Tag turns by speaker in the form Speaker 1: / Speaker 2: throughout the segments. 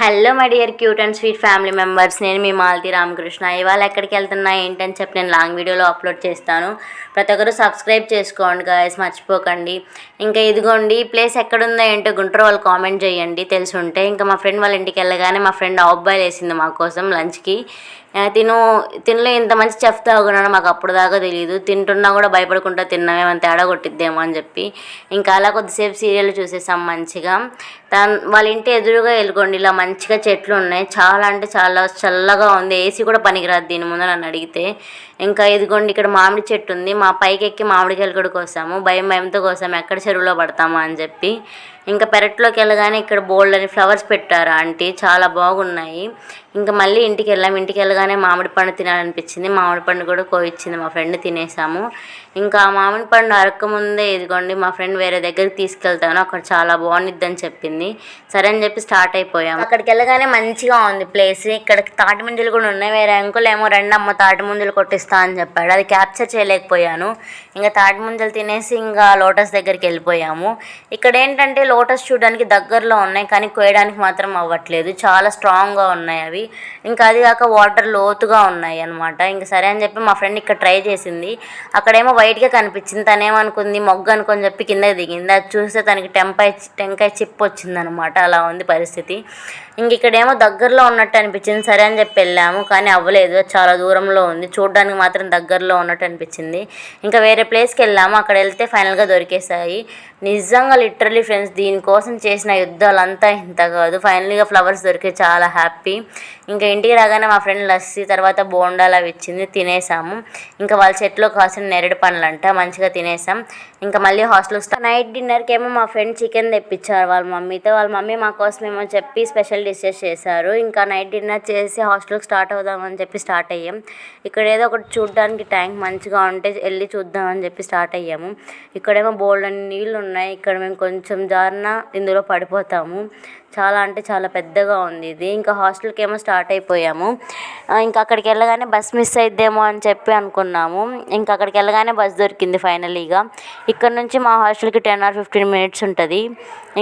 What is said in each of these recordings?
Speaker 1: Hello my dear cute and sweet family members, నేను మీ మాలతి రామకృష్ణ. ఇవాళ ఎక్కడికి వెళ్తున్నా ఏంటని చెప్పి నేను లాంగ్ వీడియోలో అప్లోడ్ చేస్తాను. ప్రతి ఒక్కరు సబ్స్క్రైబ్ చేసుకోండి గాయస్, మర్చిపోకండి. ఇంకా ఇదిగోండి ఈ ప్లేస్ ఎక్కడుందో ఏంటో గుంటూరు వాళ్ళు కామెంట్ చేయండి తెలిసి ఉంటే. ఇంకా మా ఫ్రెండ్ వాళ్ళ ఇంటికి వెళ్ళగానే మా ఫ్రెండ్ ఆఫ్ బాయిల్ వేసింది మా కోసం లంచ్కి. తినలో ఇంత మంచి చెఫ్ తాగున్నాను మాకు అప్పుడు దాకా తెలియదు. తింటున్నా కూడా భయపడుకుంటా తిన్నామేమో తేడా కొట్టిద్దేమో అని చెప్పి ఇంకా అలా కొద్దిసేపు సీరియల్ చూసేసాం మంచిగా. వాళ్ళ ఇంటి ఎదురుగా వెళ్ళుకోండి, ఇలా మంచిగా చెట్లు ఉన్నాయి. చాలా అంటే చాలా చల్లగా ఉంది. ఏసీ కూడా పనికిరాదు దీని ముందు నన్ను అడిగితే. ఇంకా ఇదిగోండి ఇక్కడ మామిడి చెట్టు ఉంది. మా పైకి ఎక్కి మామిడికాయలు కూడా కోసాము. భయంతో కోసాము ఎక్కడ చెరువులో పడతామా అని చెప్పి. ఇంకా పెరట్లోకి వెళ్ళగానే ఇక్కడ బోల్డ్ అని ఫ్లవర్స్ పెట్టారు ఆంటీ, చాలా బాగున్నాయి. ఇంకా మళ్ళీ ఇంటికి వెళ్ళాము. ఇంటికి వెళ్ళగానే మామిడి పండు తినాలనిపించింది. మామిడి పండు కూడా కోయించింది మా ఫ్రెండ్, తినేసాము. ఇంకా ఆ మామిడి పండు అరకముందే ఇదిగోండి మా ఫ్రెండ్ వేరే దగ్గరికి తీసుకెళ్తాను, అక్కడ చాలా బాగుండిద్దని చెప్పింది. సరే అని చెప్పి స్టార్ట్ అయిపోయాము. అక్కడికి వెళ్ళగానే మంచిగా ఉంది ప్లేస్. ఇక్కడ తాటి ముంజలు కూడా ఉన్నాయి. వేరే అంకుల్ ఏమో రెండమ్మ తాటి ముంజలు కొట్టిస్తా అని చెప్పాడు, అది క్యాప్చర్ చేయలేకపోయాను. ఇంకా తాటి ముంజలు తినేసి ఇంకా లోటస్ దగ్గరికి వెళ్ళిపోయాము. ఇక్కడ ఏంటంటే లోటస్ చూడడానికి దగ్గరలో ఉన్నాయి కానీ కోయడానికి మాత్రం అవ్వట్లేదు, చాలా స్ట్రాంగ్గా ఉన్నాయి అవి. ఇంకా అది కాక వాటర్ లోతుగా ఉన్నాయి అనమాట. ఇంకా సరే అని చెప్పి మా ఫ్రెండ్ ఇక్కడ ట్రై చేసింది. అక్కడేమో వైట్గా కనిపించింది, తనేమనుకుంది మొగ్గు అనుకొని చెప్పి కిందకి దిగింది. అది చూస్తే తనకి టెంకాయ చిప్పు వచ్చిందనమాట. అలా ఉంది పరిస్థితి. ఇంక ఇక్కడేమో దగ్గరలో ఉన్నట్టు అనిపించింది. సరే అని చెప్పి వెళ్ళాము కానీ అవ్వలేదు, చాలా దూరంలో ఉంది. చూడడానికి మాత్రం దగ్గరలో ఉన్నట్టు అనిపించింది. ఇంకా వేరే ప్లేస్కి వెళ్ళాము. అక్కడ వెళ్తే ఫైనల్గా దొరికేసాయి. నిజంగా లిటరలీ ఫ్రెండ్స్, దీనికోసం చేసిన యుద్ధాలంతా ఇంత కాదు. ఫైనల్గా ఫ్లవర్స్ దొరికే చాలా హ్యాపీ. ఇంకా ఇంటికి రాగానే మా ఫ్రెండ్ లస్సీ తర్వాత బోండాలు అవి ఇచ్చింది, తినేసాము. ఇంకా వాళ్ళ చెట్లో కాసిన నెరడు పండ్లంట, మంచిగా తినేసాం. ఇంకా మళ్ళీ హాస్టల్కి నైట్ డిన్నర్కి ఏమో మా ఫ్రెండ్ చికెన్ తెప్పించారు వాళ్ళ మమ్మీతో. వాళ్ళ మమ్మీ మా కోసం ఏమో చెప్పి స్పెషల్ డిషెస్ చేశారు. ఇంకా నైట్ డిన్నర్ చేసి హాస్టల్కి స్టార్ట్ అవుదామని చెప్పి స్టార్ట్ అయ్యాం. ఇక్కడ ఏదో ఒకటి చూడడానికి ట్యాంక్ మంచిగా ఉంటే వెళ్ళి చూద్దామని చెప్పి స్టార్ట్ అయ్యాము. ఇక్కడేమో బోల్డ్ అని నీళ్ళు ఉన్నాయి. ఇక్కడ మేము కొంచెం జారిన ఇందులో పడిపోతాము. చాలా అంటే చాలా పెద్దగా ఉంది ఇది. ఇంకా హాస్టల్కి ఏమో స్టార్ట్ అయిపోయాము. ఇంకా అక్కడికి వెళ్ళగానే బస్ మిస్ అయిద్దేమో అని చెప్పి అనుకున్నాము. ఇంకా అక్కడికి వెళ్ళగానే బస్ దొరికింది ఫైనలీగా. ఇక్కడ నుంచి మా హాస్టల్కి 10 or 15 minutes ఉంటుంది.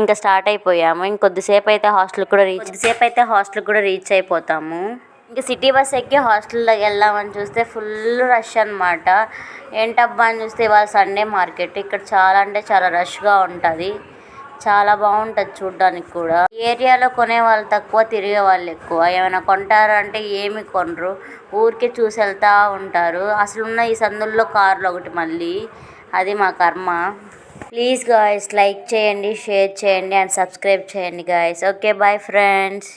Speaker 1: ఇంకా స్టార్ట్ అయిపోయాము. ఇంకొద్దిసేపు అయితే హాస్టల్కి కూడా రీచ్ అయిపోతాము. ఇంకా సిటీ బస్ ఎక్కి హాస్టల్లోకి వెళ్దామని చూస్తే ఫుల్ రష్ అనమాట. ఏంటబ్బా అని చూస్తే ఇవాళ సండే మార్కెట్. ఇక్కడ చాలా అంటే చాలా రష్గా ఉంటుంది. చాలా బాగుంటుంది చూడ్డానికి కూడా. ఈ ఏరియాలో కొనే వాళ్ళు తక్కువ, తిరిగే వాళ్ళు ఎక్కువ. ఏమైనా కొంటారంటే ఏమి కొనరు, ఊరికే చూసి వెళ్తూ ఉంటారు. అసలున్న ఈ సందుల్లో కార్లు ఒకటి, మళ్ళీ అది మా కర్మ. ప్లీజ్ గాయస్ లైక్ చేయండి, షేర్ చేయండి అండ్ సబ్స్క్రైబ్ చేయండి గాయస్. Okay bye friends.